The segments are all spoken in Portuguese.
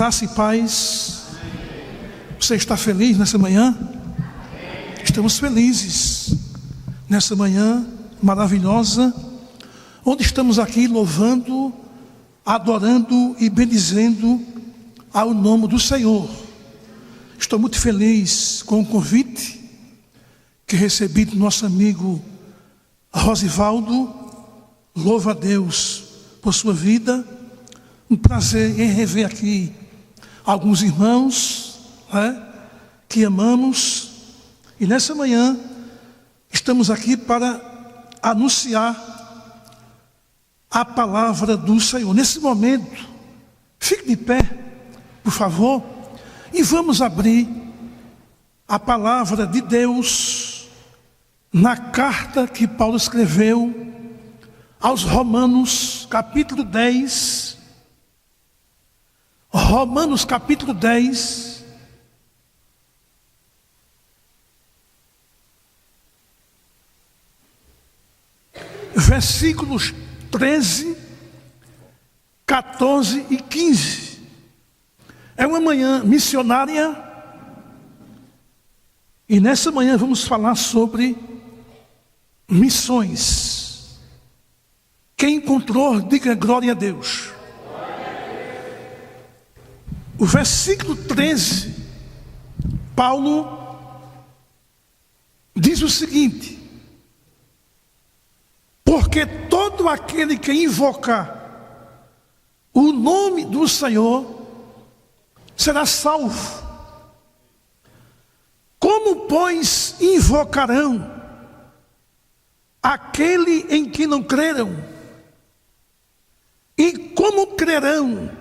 Graça e paz. Você está feliz nessa manhã? Estamos felizes nessa manhã maravilhosa, onde estamos aqui louvando, adorando e bendizendo ao nome do Senhor. Estou muito feliz com o convite que recebi do nosso amigo Rosivaldo. Louvo a Deus por sua vida. Um prazer em rever aqui alguns irmãos, que amamos. E nessa manhã estamos aqui para anunciar a palavra do Senhor. Nesse momento, fique de pé, por favor, e vamos abrir a palavra de Deus na carta que Paulo escreveu aos Romanos, capítulo 10. Romanos, capítulo 10. Versículos 13, 14 e 15. É uma manhã missionária. E nessa manhã vamos falar sobre missões. Quem encontrou, diga glória a Deus. O versículo 13, Paulo diz o seguinte: porque todo aquele que invocar o nome do Senhor será salvo. Como, pois, invocarão aquele em que não creram? E como crerão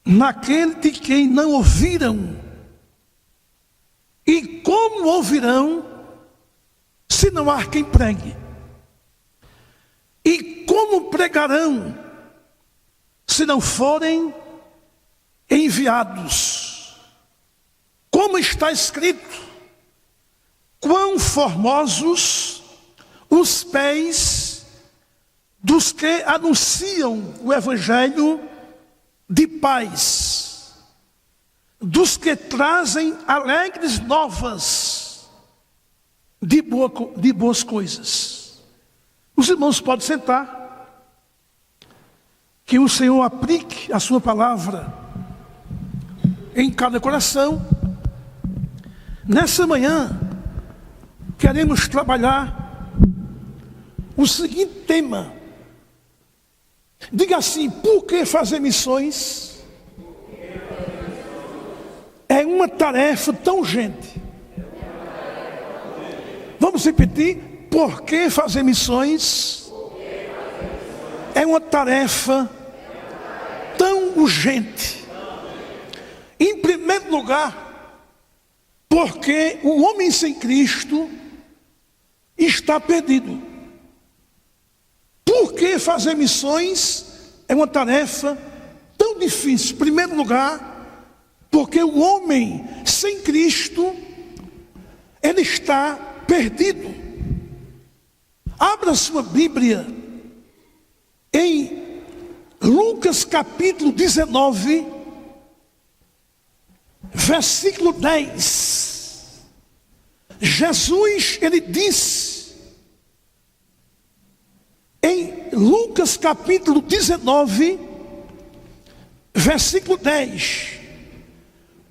naquele de quem não ouviram? E como ouvirão se não há quem pregue? E como pregarão se não forem enviados? Como está escrito: quão formosos os pés dos que anunciam o evangelho de paz, dos que trazem alegres novas de boas coisas. Os irmãos podem sentar. Que o Senhor aplique a sua palavra em cada coração. Nessa manhã queremos trabalhar o seguinte tema. Diga assim: por que fazer missões é uma tarefa tão urgente? Vamos repetir: por que fazer missões é uma tarefa tão urgente? Em primeiro lugar, porque o homem sem Cristo está perdido. Por que fazer missões é uma tarefa tão difícil? Em primeiro lugar, porque o homem sem Cristo, ele está perdido. Abra sua Bíblia em Lucas capítulo 19, versículo 10. Jesus, ele disse em Lucas capítulo 19, versículo 10: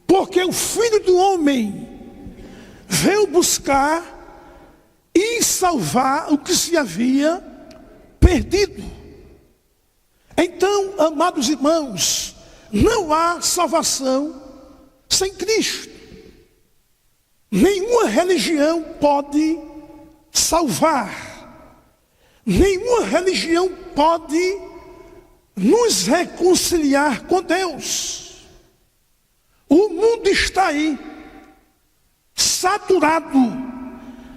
porque o Filho do Homem veio buscar e salvar o que se havia perdido. Então, amados irmãos, não há salvação sem Cristo. Nenhuma religião pode salvar. Nenhuma religião pode nos reconciliar com Deus. O mundo está aí, saturado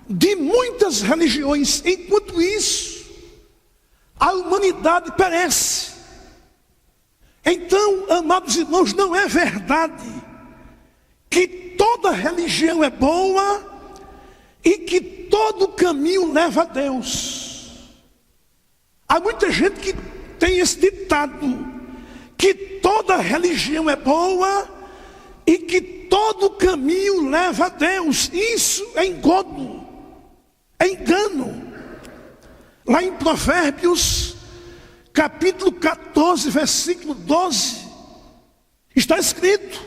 de muitas religiões. Enquanto isso, a humanidade perece. Então, amados irmãos, não é verdade que toda religião é boa e que todo caminho leva a Deus. Há muita gente que tem esse ditado, que toda toda religião é boa e que todo caminho leva a Deus. Isso é engodo, é engano. Lá em Provérbios, capítulo 14, versículo 12, está escrito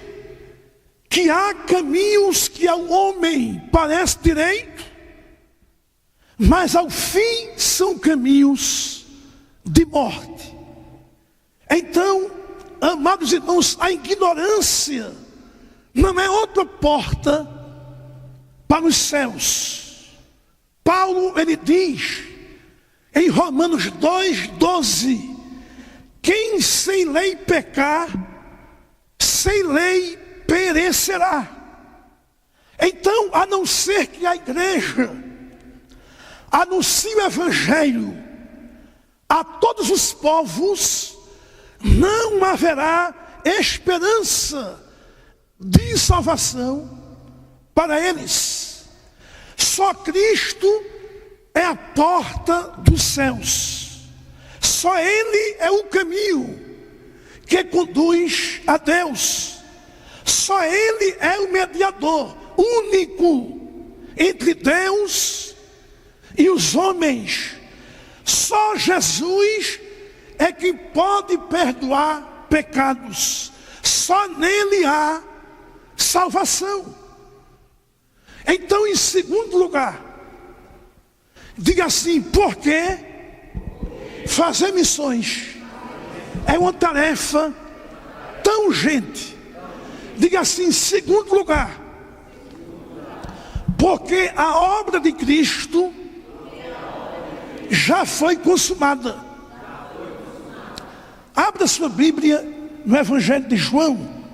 que há caminhos que ao homem parece direito, mas ao fim são caminhos de morte. Então, amados irmãos, a ignorância não é outra porta para os céus. Paulo, ele diz em Romanos 2:12, quem sem lei pecar, sem lei perecerá. Então, a não ser que a igreja anuncie o evangelho a todos os povos, não haverá esperança de salvação para eles. Só Cristo é a porta dos céus. Só Ele é o caminho que conduz a Deus. Só Ele é o mediador único entre Deus e os homens. Só Jesus é quem pode perdoar pecados. Só nele há salvação. Então, em segundo lugar, diga assim: porque fazer missões é uma tarefa tão urgente. Diga assim, em segundo lugar, porque a obra de Cristo já foi consumada. Abra sua Bíblia no Evangelho de João,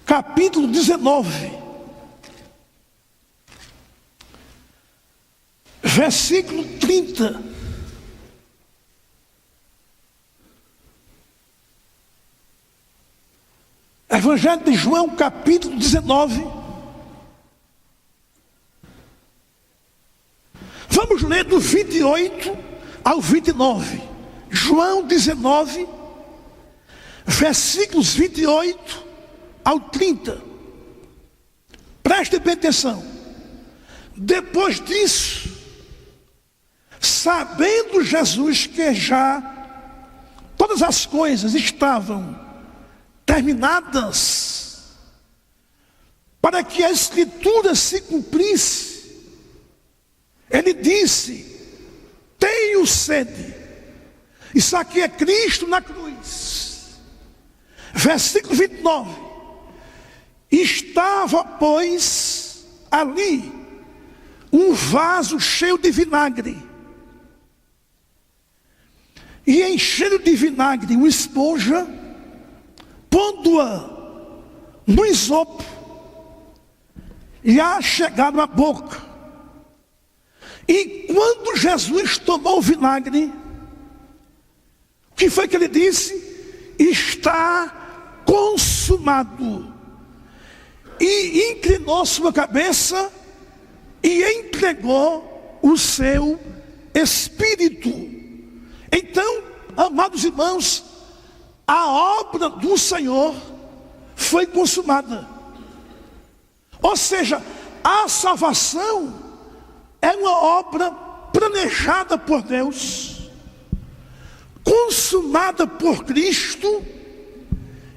capítulo 19, versículo 30. Evangelho de João, capítulo 19. Vamos ler do 28 ao 29. João 19, versículos 28 ao 30. Preste bem atenção. Depois disso, sabendo Jesus que já todas as coisas estavam terminadas, para que a Escritura se cumprisse, ele disse: tenho sede. Isso aqui é Cristo na cruz. Versículo 29. Estava, pois, ali um vaso cheio de vinagre, e enchendo de vinagre uma esponja, pondo-a no isopo, e a chegaram à boca. E quando Jesus tomou o vinagre, o que foi que ele disse? Está consumado. E inclinou sua cabeça e entregou o seu espírito. Então, amados irmãos, a obra do Senhor foi consumada. Ou seja, a salvação é uma obra planejada por Deus, consumada por Cristo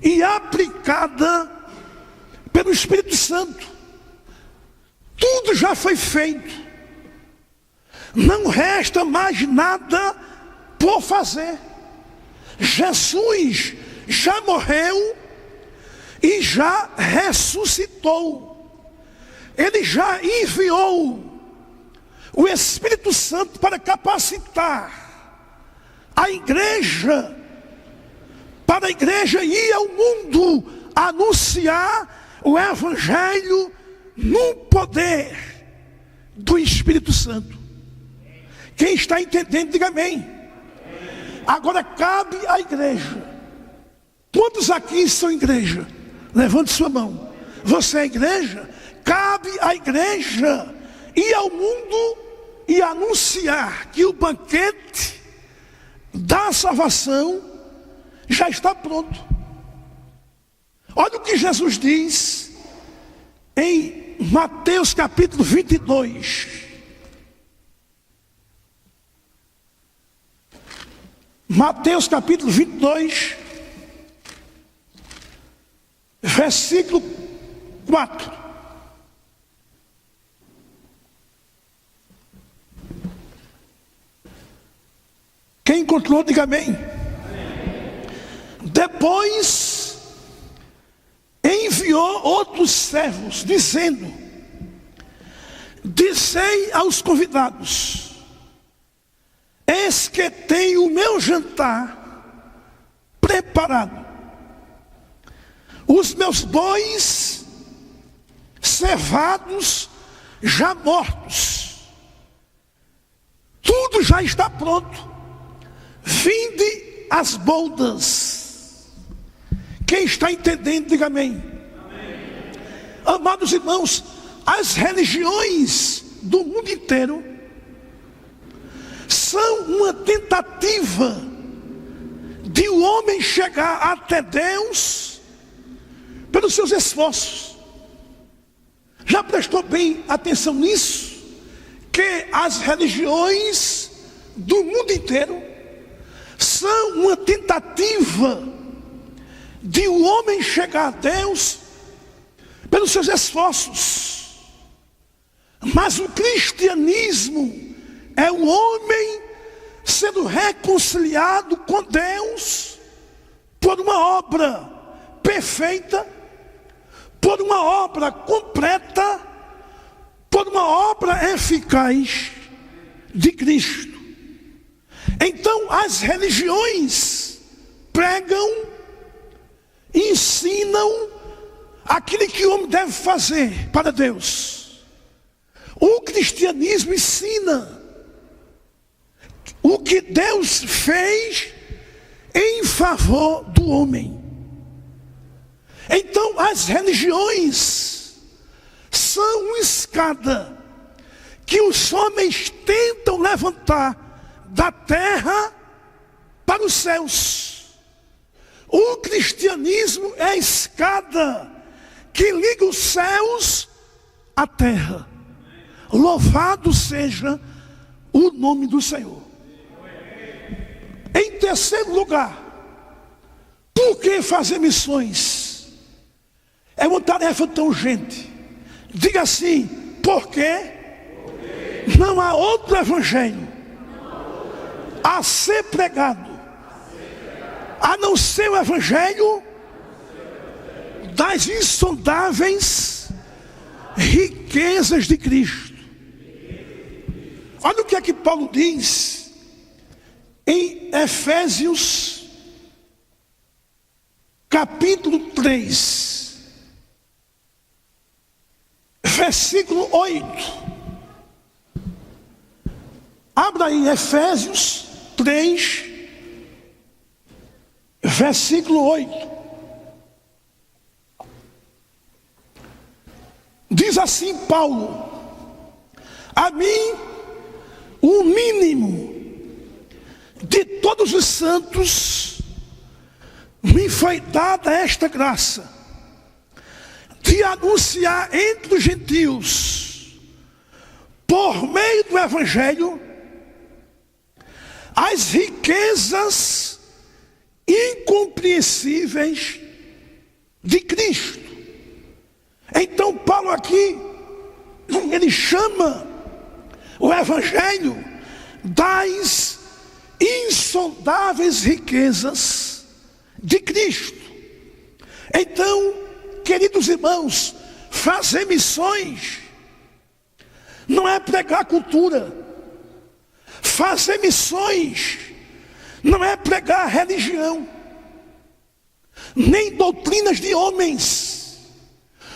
e aplicada pelo Espírito Santo. Tudo já foi feito. Não resta mais nada por fazer. Jesus já morreu e já ressuscitou. Ele já enviou o Espírito Santo para capacitar a igreja, para a igreja ir ao mundo anunciar o Evangelho no poder do Espírito Santo. Quem está entendendo, diga amém. Agora cabe à igreja. Quantos aqui são igreja? Levante sua mão. Você é igreja? Cabe à igreja ir ao mundo e anunciar que o banquete da salvação já está pronto. Olha o que Jesus diz em Mateus capítulo 22. Mateus capítulo 22, versículo 4. Quem encontrou, diga amém. Depois enviou outros servos, dizendo: dizei aos convidados, eis que tenho o meu jantar preparado, os meus bois cevados já mortos, tudo já está pronto, vinde as bodas. Quem está entendendo, diga amém. Amém. Amados irmãos, as religiões do mundo inteiro são uma tentativa de o homem chegar até Deus pelos seus esforços. Já prestou bem atenção nisso? Que as religiões do mundo inteiro são uma tentativa de o homem chegar a Deus pelos seus esforços. Mas o cristianismo é o homem sendo reconciliado com Deus por uma obra perfeita, por uma obra completa, por uma obra eficaz de Cristo. Então as religiões pregam, ensinam aquilo que o homem deve fazer para Deus. O cristianismo ensina o que Deus fez em favor do homem. Então as religiões são uma escada que os homens tentam levantar da terra para os céus. O cristianismo é a escada que liga os céus à terra. Louvado seja o nome do Senhor. Em terceiro lugar, por que fazer missões? É uma tarefa tão urgente. Diga assim: porque não há outro evangelho a ser pregado a não ser o evangelho das insondáveis riquezas de Cristo. Olha o que é que Paulo diz em Efésios capítulo 3, versículo 8. Abra aí Efésios 3, versículo 8. Diz assim Paulo: a mim, o mínimo de todos os santos, me foi dada esta graça de anunciar entre os gentios, por meio do evangelho, as riquezas incompreensíveis de Cristo. Então Paulo aqui, ele chama o evangelho das insondáveis riquezas de Cristo. Então, queridos irmãos, fazer missões não é pregar cultura. Fazer missões não é pregar religião, nem doutrinas de homens.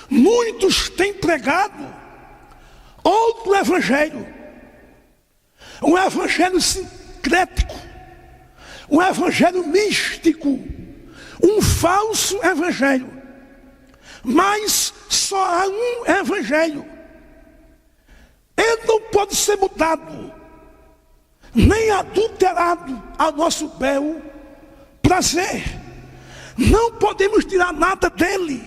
Muitos têm pregado outro evangelho, um evangelho sincrético, um evangelho místico, um falso evangelho. Mas só há um evangelho. Ele não pode ser mudado. nem adulterado ao nosso bel prazer. Não podemos tirar nada dele,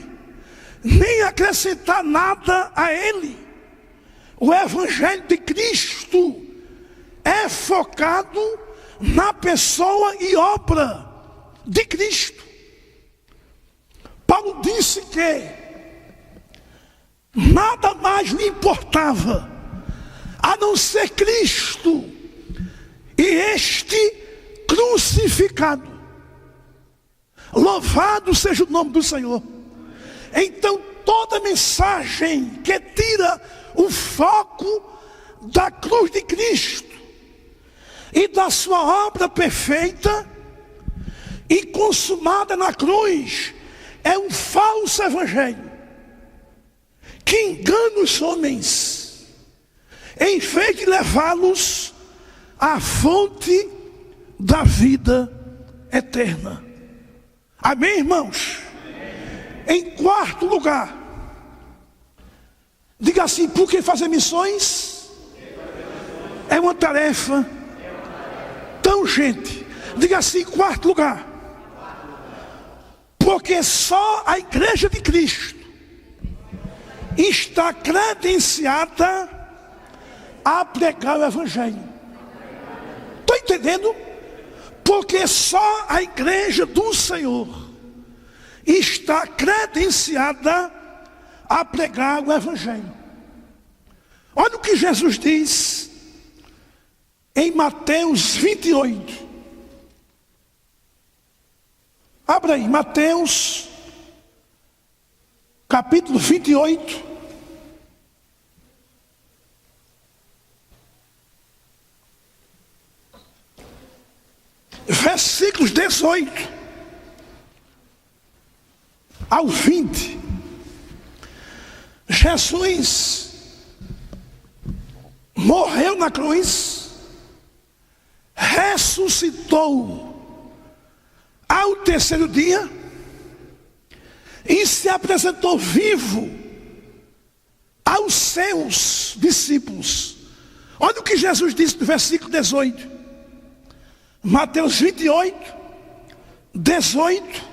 nem acrescentar nada a ele. O Evangelho de Cristo é focado na pessoa e obra de Cristo. Paulo disse que nada mais lhe importava a não ser Cristo e este crucificado. Louvado seja o nome do Senhor. Então toda mensagem que tira o foco da cruz de Cristo e da sua obra perfeita e consumada na cruz é um falso evangelho que engana os homens, em vez de levá-los à fonte da vida eterna. Amém, irmãos? Amém. Em quarto lugar, diga assim: por que fazer missões? É uma tarefa tão urgente. Diga assim: em quarto lugar, porque só a igreja de Cristo está credenciada a pregar o Evangelho. Estou entendendo? Porque só a igreja do Senhor está credenciada a pregar o Evangelho. Olha o que Jesus diz em Mateus 28. Abra aí, Mateus, capítulo 28. Versículos 18 ao 20. Jesus morreu na cruz, ressuscitou ao terceiro dia e se apresentou vivo aos seus discípulos. Olha o que Jesus disse no versículo 18. Mateus 28, 18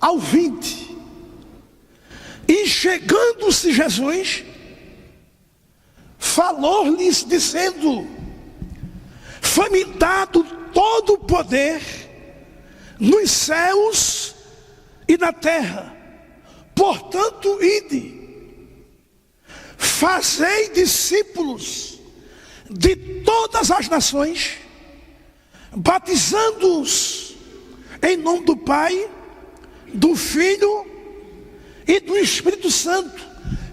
ao 20. E chegando-se Jesus, falou-lhes dizendo: foi-me dado todo o poder nos céus e na terra. Portanto, ide, fazei discípulos de todas as nações, batizando-os em nome do Pai, do Filho e do Espírito Santo,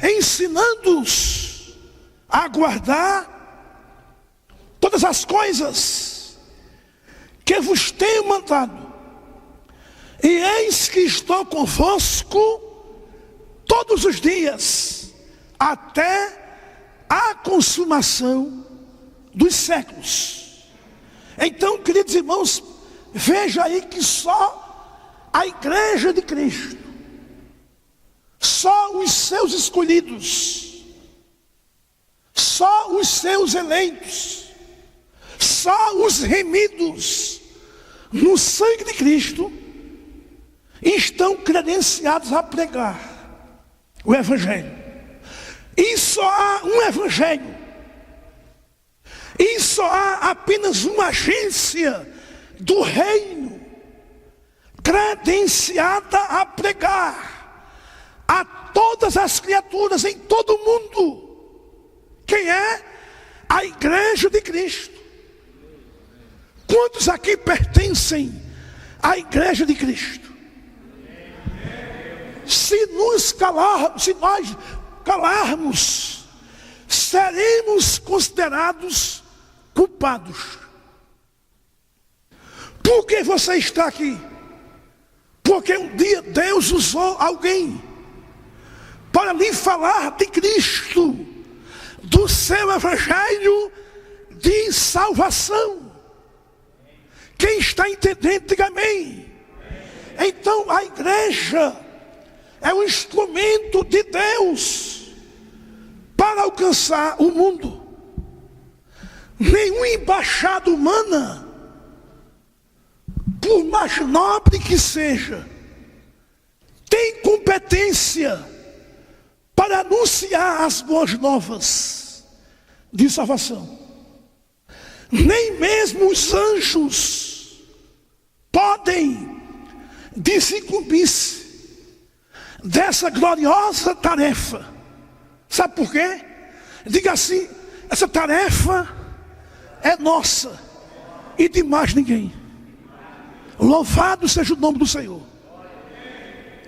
ensinando-os a guardar todas as coisas que vos tenho mandado. E eis que estou convosco todos os dias, até a consumação dos séculos. Então, queridos irmãos, veja aí que só a igreja de Cristo, só os seus escolhidos, só os seus eleitos, só os remidos no sangue de Cristo estão credenciados a pregar o Evangelho. E só há um Evangelho. E só há apenas uma agência do reino credenciada a pregar a todas as criaturas em todo o mundo. Quem é? A igreja de Cristo. Quantos aqui pertencem à igreja de Cristo? Se nós calarmos, seremos considerados culpados. Por que você está aqui? Porque um dia Deus usou alguém para lhe falar de Cristo, do seu Evangelho de salvação. Quem está entendendo, diga amém. Então a igreja é um instrumento de Deus para alcançar o mundo. nenhuma embaixada humana, por mais nobre que seja, tem competência para anunciar as boas novas de salvação. Nem mesmo os anjos podem desincumbir-se dessa gloriosa tarefa. Sabe por quê? Diga assim: essa tarefa é nossa e de mais ninguém. Louvado seja o nome do Senhor.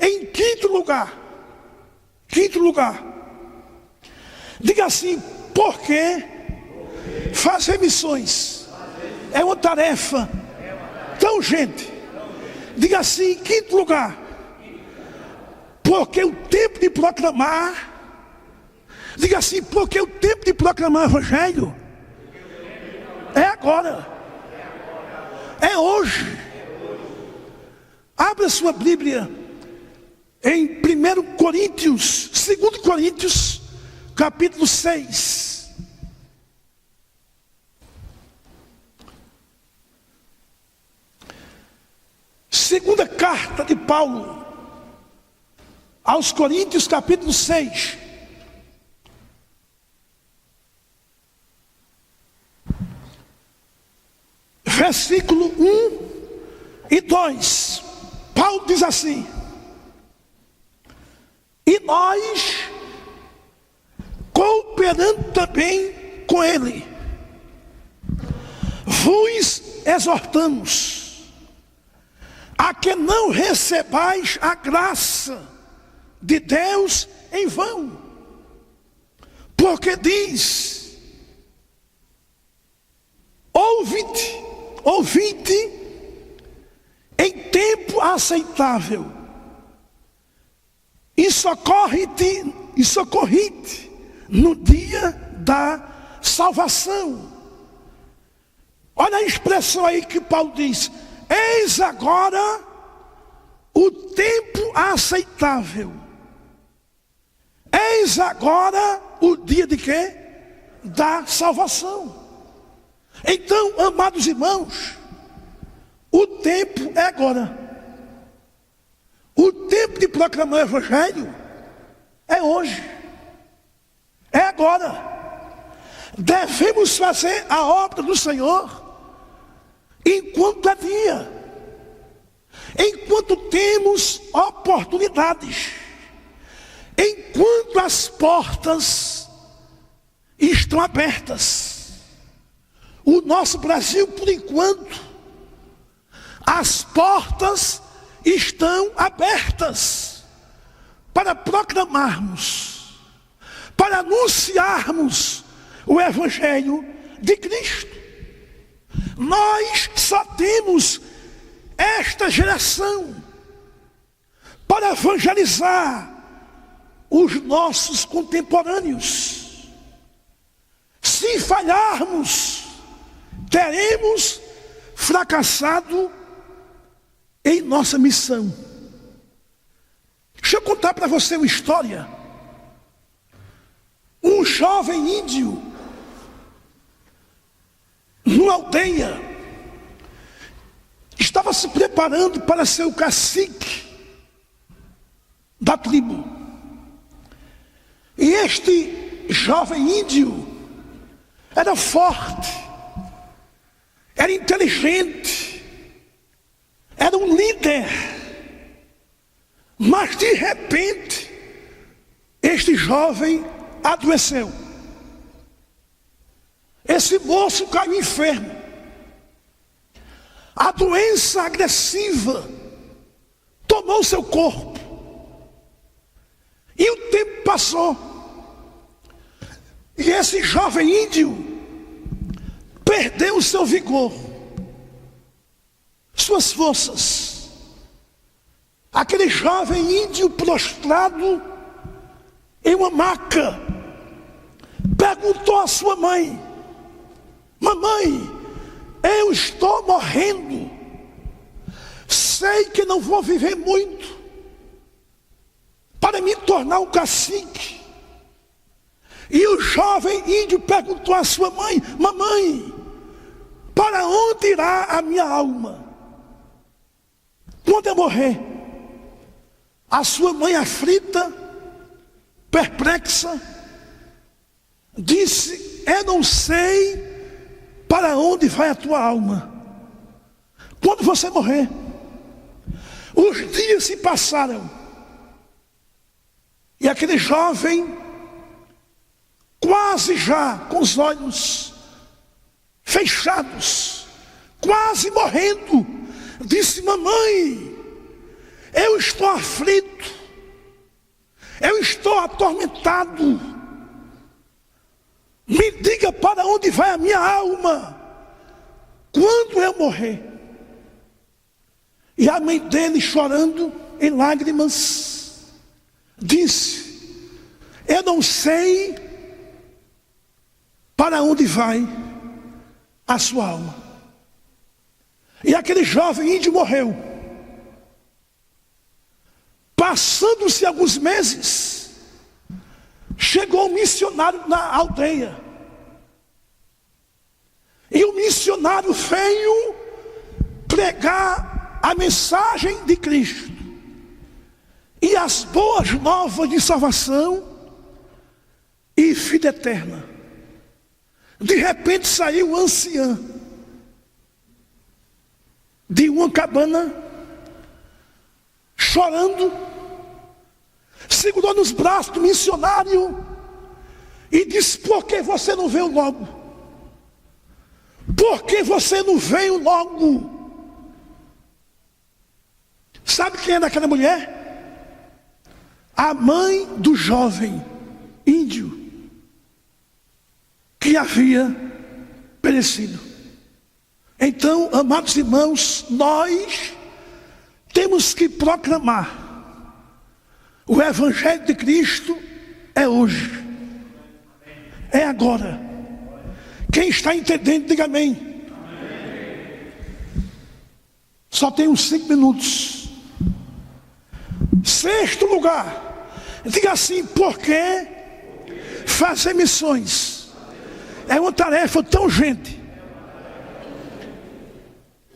Em quinto lugar, diga assim: porque fazer missões é uma tarefa tão urgente. Diga assim, em quinto lugar, porque o tempo de proclamar, diga assim, porque o tempo de proclamar o Evangelho é agora, é hoje. Abra sua Bíblia em 2 Coríntios, capítulo 6. Segunda carta de Paulo aos Coríntios, capítulo 6. Versículo 1 e 2. Paulo diz assim: e nós, cooperando também com ele, vos exortamos a que não recebais a graça de Deus em vão, porque diz: ouvinte em tempo aceitável, e socorre-te no dia da salvação. Olha a expressão aí que Paulo diz: eis agora o tempo aceitável. Eis agora o dia de quê? Da salvação. Então, amados irmãos, o tempo é agora. O tempo de proclamar o Evangelho é hoje. É agora. Devemos fazer a obra do Senhor enquanto é dia, enquanto temos oportunidades, enquanto as portas estão abertas. O nosso Brasil, por enquanto, as portas estão abertas para proclamarmos, para anunciarmos o Evangelho de Cristo. Nós só temos esta geração para evangelizar os nossos contemporâneos. Se falharmos, teremos fracassado em nossa missão. Deixa eu contar para você uma história. Um jovem índio, numa aldeia, estava se preparando para ser o cacique da tribo. E este jovem índio era forte, era inteligente, era um líder. Mas de repente, este jovem adoeceu. Esse moço caiu enfermo. A doença agressiva tomou seu corpo. E o tempo passou. E esse jovem índio perdeu o seu vigor, suas forças. Aquele jovem índio prostrado em uma maca perguntou à sua mãe: mamãe, eu estou morrendo, sei que não vou viver muito para me tornar um cacique. E o jovem índio perguntou à sua mãe: mamãe, para onde irá a minha alma quando eu morrer? A sua mãe, aflita, perplexa, disse: eu não sei para onde vai a tua alma quando você morrer. Os dias se passaram e aquele jovem, quase já com os olhos fechados, quase morrendo, disse: mamãe, eu estou aflito, eu estou atormentado, me diga para onde vai a minha alma quando eu morrer. E a mãe dele, chorando em lágrimas, disse: eu não sei para onde vai a sua alma. E aquele jovem índio morreu. Passando-se alguns meses, chegou um missionário na aldeia. E o missionário veio pregar a mensagem de Cristo e as boas novas de salvação e vida eterna. De repente saiu uma anciã de uma cabana, chorando, segurou nos braços do missionário e disse: por que você não veio logo? Por que você não veio logo? Sabe quem era aquela mulher? A mãe do jovem índio que havia perecido. Então, amados irmãos, nós temos que proclamar: o Evangelho de Cristo é hoje, é agora. Quem está entendendo, diga amém. Só tem uns 5 minutos. Sexto lugar, diga assim: porque fazer missões é uma tarefa tão urgente.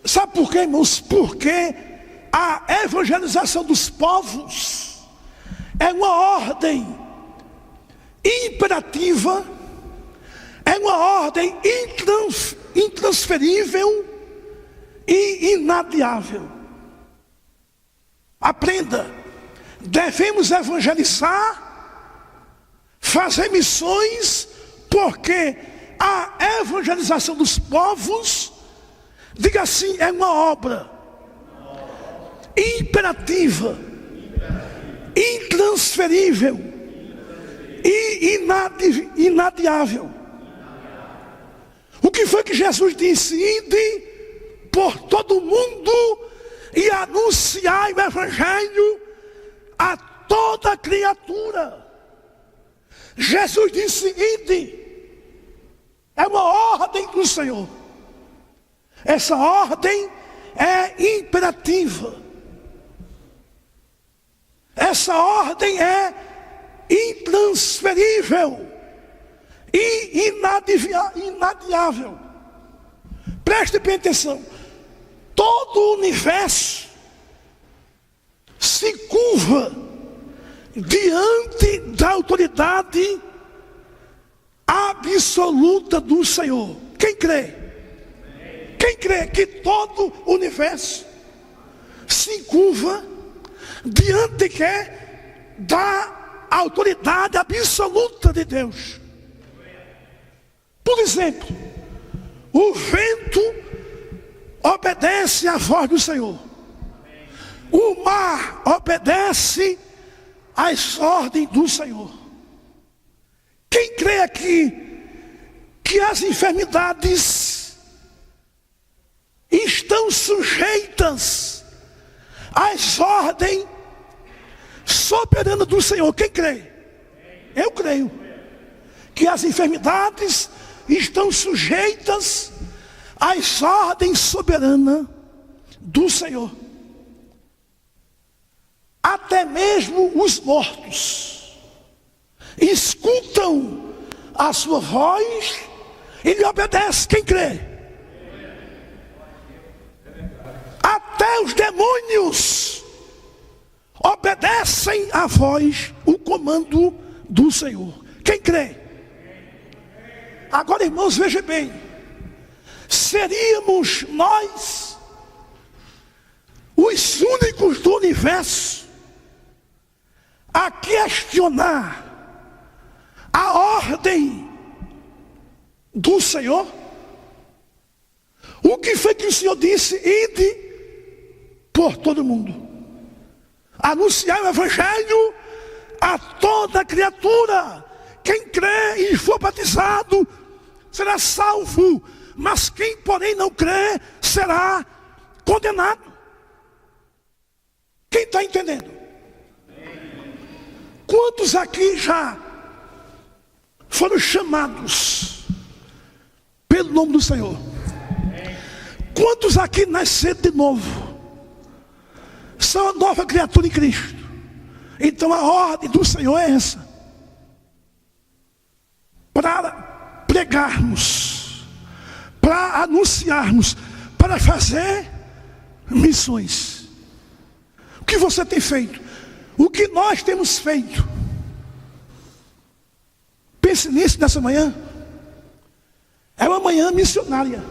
Sabe por quê, irmãos? Porque a evangelização dos povos é uma ordem imperativa, é uma ordem intransferível e inadiável. Aprenda: devemos evangelizar, fazer missões, porque a evangelização dos povos, diga assim, é uma obra imperativa, intransferível e inadiável. O que foi que Jesus disse? Ide por todo o mundo e anunciai o Evangelho a toda criatura. Jesus disse: ide. É uma ordem do Senhor. Essa ordem é imperativa. Essa ordem é intransferível e inadiável. Preste bem atenção. Todo o universo se curva diante da autoridade absoluta do Senhor. Quem crê? Quem crê que todo o universo se curva diante da autoridade absoluta de Deus? Por exemplo, o vento obedece à voz do Senhor. O mar obedece às ordens do Senhor. Quem crê aqui que as enfermidades estão sujeitas às ordens soberanas do Senhor? Quem crê? Eu creio que as enfermidades estão sujeitas às ordens soberanas do Senhor. Até mesmo os mortos escutam a sua voz e lhe obedece. Quem crê? Até os demônios obedecem à voz, o comando do Senhor. Quem crê? Agora, irmãos, veja bem. Seríamos nós os únicos do universo a questionar a ordem do Senhor? O que foi que o Senhor disse? Ide por todo mundo, anunciar o evangelho a toda criatura. Quem crê e for batizado será salvo, mas quem porém não crê será condenado. Quem está entendendo? Quantos aqui já foram chamados pelo nome do Senhor? Quantos aqui nasceram de novo? São a nova criatura em Cristo. Então a ordem do Senhor é essa: para pregarmos, para anunciarmos, para fazer missões. O que você tem feito? O que nós temos feito? Pense nisso nessa manhã. É uma manhã missionária.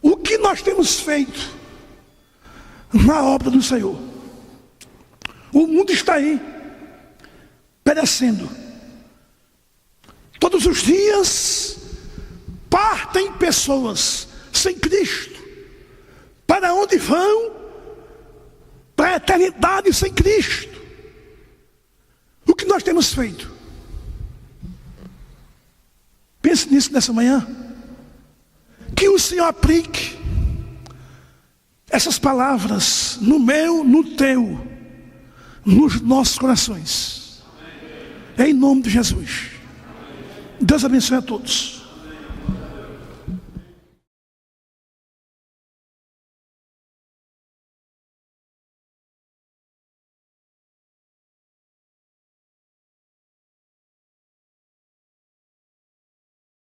O que nós temos feito na obra do Senhor? O mundo está aí, perecendo. Todos os dias partem pessoas sem Cristo. Para onde vão? Para a eternidade sem Cristo. O que nós temos feito? Pense nisso nessa manhã. Que o Senhor aplique essas palavras no meu, no teu, nos nossos corações. Em nome de Jesus. Deus abençoe a todos.